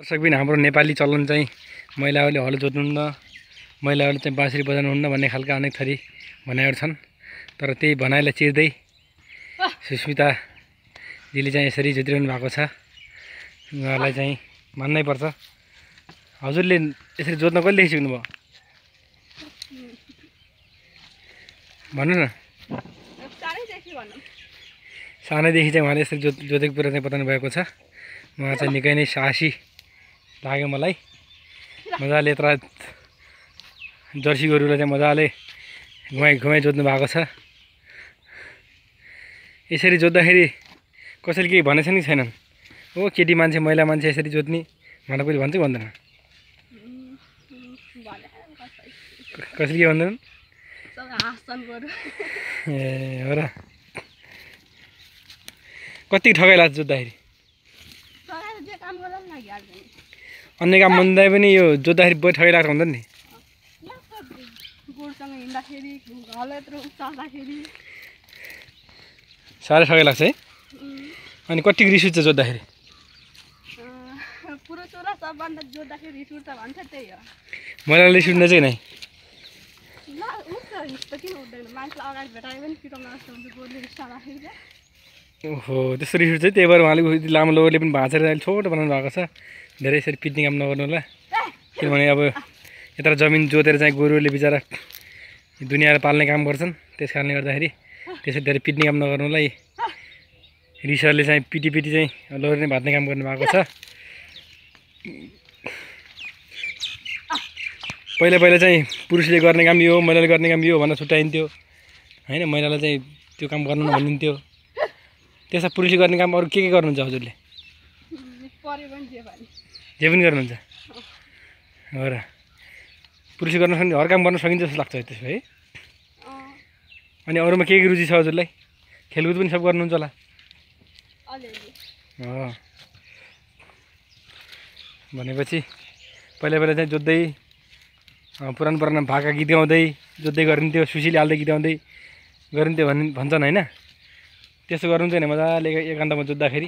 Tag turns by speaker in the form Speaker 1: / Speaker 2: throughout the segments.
Speaker 1: दर्शक बिन हाम्रो नेपाली चलन चाहिँ महिलाहरूले हलो जोत्नुहुन्न, महिलाहरूले चाहिँ बाँसुरी बजाउनुहुन्न भन्ने खालका अनेक थरी भनाइहरू छन्। तर त्यही भनाइलाई चिर्दै सुस्मिताजीले चाहिँ यसरी जोतिरहनु भएको छ। उहाँलाई चाहिँ मान्नै पर्छ। हजुरले यसरी जोत्न कहिलेदेखि सिक्नुभयो भन्नु न? सानैदेखि चाहिँ उहाँले यसरी जोतेको कुरा चाहिँ बताउनु भएको छ। उहाँ चाहिँ निकै नै साहसी लाग्यो मलाई। मजाले यत्र जर्सी गोरुलाई चाहिँ मजाले घुमाइ जोत्नु भएको छ। यसरी जोत्दाखेरि कसैले केही भनेछन् कि छैनन्? ओ केटी मान्छे महिला मान्छे यसरी जोत्ने भनेर कोही भन्छ कि भन्दैन? कसैले के भन्दैनन्? ए हो र। कति ठगाइ लाग्छ जोत्दाखेरि? अन्य काम भन्दा पनि यो जोत्दाखेरि बढी ठगाइ लाग्छ भन्दा नि। साह्रै ठगाइ लाग्छ है। अनि कति रिस उठ्छ जोत्दाखेरि? महिलाले रिस उठ्ने चाहिँ नै? ओहो त्यस्तो रिस उठ्छ। त्यही भएर उहाँले लामो लोहोरले पनि भाँचेर अहिले छोटो बनाउनु भएको छ। धेरै यसरी पिट्ने काम नगर्नु होला। किनभने अब यत्र जमिन जोतेर चाहिँ गोरुहरूले बिचरा दुनियाँलाई पाल्ने काम गर्छन्। त्यस कारणले गर्दाखेरि त्यसरी धेरै पिट्ने काम नगर्नु होला। रिसरले चाहिँ पिटी चाहिँ लोहोर नै भाँच्ने काम गर्नुभएको छ। पहिला चाहिँ पुरुषले गर्ने काम यो हो, महिलाले गर्ने काम यो हो भनेर छुट्याइन्थ्यो होइन। महिलालाई चाहिँ त्यो काम गर्नु नभनिन्थ्यो। त्यसमा पुरुषले गर्ने काम अरू के गर्नुहुन्छ हजुरले? जे पनि गर्नुहुन्छ हो र। पुरुषले गर्न सक्ने हर काम गर्न सकिन्छ जस्तो लाग्छ त्यसो है। अनि अरूमा के रुचि छ हजुरलाई? खेलकुद पनि सब गर्नुहुन्छ होला? भनेपछि पहिला चाहिँ जोत्दै पुरानो भाका गीत गाउँदै जोत्दै गरिन्थ्यो। सुशीले हाल्दै गीत गाउँदै गरिन्थ्यो भन्छन् होइन। त्यस्तो गर्नु चाहिँ मजाले एकान्तमा जोत्दाखेरि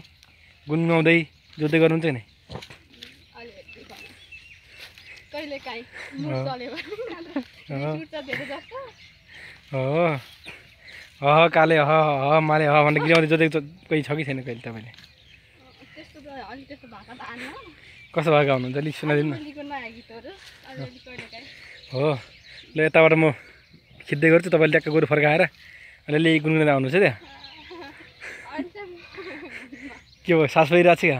Speaker 1: गुनगाउँदै जोत्दै गर्नु चाहिँ नि। काले माले भनेर गीत गाउँदै जोतेको कोही छ कि छैन कहिले तपाईँले? कस्तो भाका गाउनुहुन्छ अलिक सुनाइदिनु न। हो ल यताबाट म खिच्दै गर्छु, तपाईँले ट्याक्क गोरु फर्काएर अलिअलि गुनगुनाउँदै आउनुहोस् है। त्यहाँ के भयो सास भइरहेको छ क्या?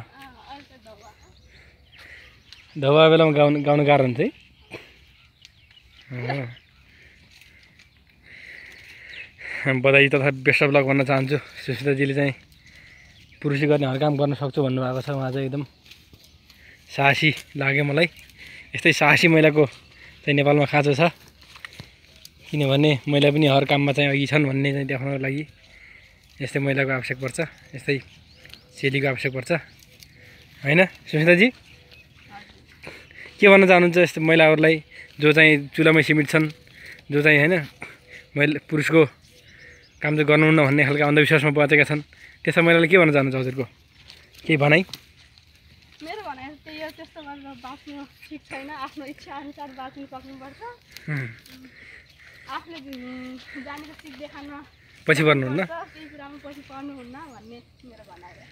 Speaker 1: धोबा बेलामा गाउनु गाह्रो हुन्छ है। बधाई तथा बेस्ट अफ लक भन्न चाहन्छु। सुस्मिताजीले चाहिँ पुरुषले गर्ने हर काम गर्न सक्छु भन्नुभएको छ। उहाँ चाहिँ एकदम साहसी लाग्यो मलाई। यस्तै साहसी महिलाको चाहिँ नेपालमा खाँचो छ। किनभने महिला पनि हर काममा चाहिँ अघि छन् भन्ने चाहिँ देखाउनको लागि यस्तै महिलाको आवश्यक पर्छ, यस्तै चेलीको आवश्यक पर्छ होइन सुस्मिताजी? के भन्न चाहनुहुन्छ यस्तो महिलाहरूलाई जो चाहिँ चुलामै सीमित छन्, जो चाहिँ होइन महिला पुरुषको काम चाहिँ गर्नुहुन्न भन्ने खालको अन्धविश्वासमा बाँचेका छन्, त्यस्ता महिलालाई के भन्न चाहनुहुन्छ हजुरको केही भनाइ?
Speaker 2: मेरो भनाइ त्यही हो, त्यस्तो गरेर बाँच्नु ठिक छैन। आफ्नो इच्छा अनुसार बाँच्नु सक्नुपर्छ। आफूले जानेर सिक देखाउन
Speaker 1: पछि पर्नुहुन्न,
Speaker 2: केही कुरामा पछि पर्नुहुन्न भन्ने मेरो भनाइ हो।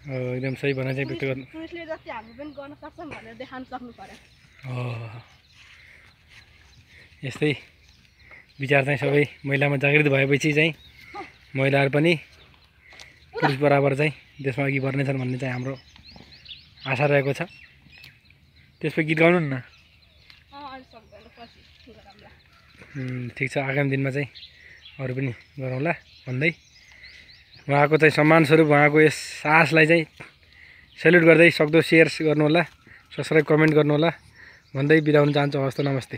Speaker 1: एकदम सही भनाइ चाहिँ व्यक्त गर्नु।
Speaker 2: पुरुषले जति हामी पनि गर्न सक्छौँ भनेर देखाउन सक्नु पर्यो।
Speaker 1: यस्तै विचार चाहिँ सबै महिलामा जागृत भएपछि चाहिँ महिलाहरू पनि पुरुष बराबर चाहिँ देशमा अघि बढ्नेछन् भन्ने चाहिँ हाम्रो आशा रहेको छ। त्यसपछि गीत गाउनु न। ठिक छ, आगामी दिनमा चाहिँ अरू पनि गरौँला भन्दै उहाँको चाहिँ सम्मान स्वरूप उहाँको यस साहसलाई चाहिँ सेल्युट गर्दै सक्दो सेयर गर्नुहोला, सब्सक्राइब कमेन्ट गर्नुहोला भन्दै बिदा हुन चाहन्छु। हवस् त, नमस्ते।